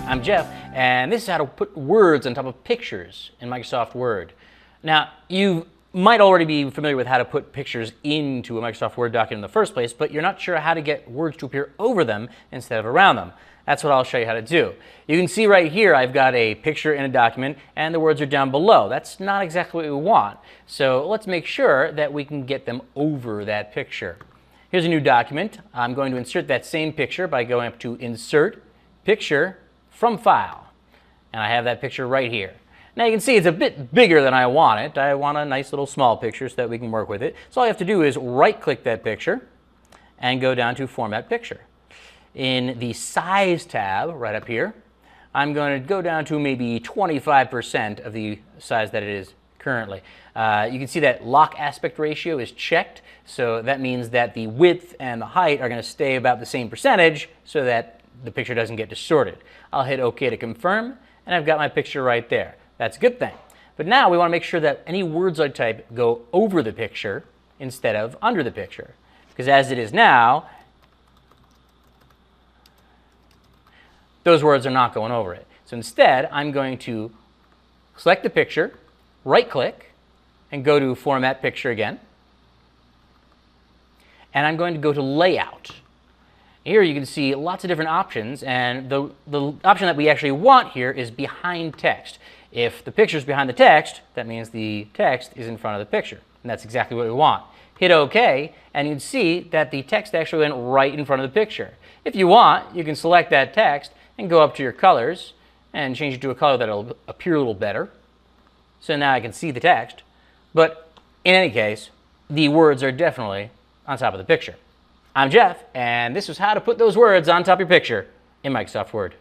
I'm Jeff, and this is how to put words on top of pictures in Microsoft Word. Now, you might already be familiar with how to put pictures into a Microsoft Word document in the first place, but you're not sure how to get words to appear over them instead of around them. That's what I'll show you how to do. You can see right here I've got a picture in a document and the words are down below. That's not exactly what we want. So let's make sure that we can get them over that picture. Here's a new document. I'm going to insert that same picture by going up to Insert, Picture, from File. And I have that picture right here. Now you can see it's a bit bigger than I want it. I want a nice little small picture so that we can work with it. So all you have to do is right-click that picture and go down to Format Picture. In the Size tab right up here, I'm going to go down to maybe 25% of the size that it is currently. You can see that lock aspect ratio is checked, so that means that the width and the height are going to stay about the same percentage so that the picture doesn't get distorted. I'll hit OK to confirm, and I've got my picture right there. That's a good thing. But now we want to make sure that any words I type go over the picture instead of under the picture. Because as it is now, those words are not going over it. So instead, I'm going to select the picture, right-click, and go to Format Picture again. And I'm going to go to Layout. Here you can see lots of different options, and the option that we actually want here is Behind Text. If the picture is behind the text, that means the text is in front of the picture, and that's exactly what we want. Hit OK, and you can see that the text actually went right in front of the picture. If you want, you can select that text and go up to your colors and change it to a color that will appear a little better. So now I can see the text, but in any case, the words are definitely on top of the picture. I'm Jeff, and this is how to put those words on top of your picture in Microsoft Word.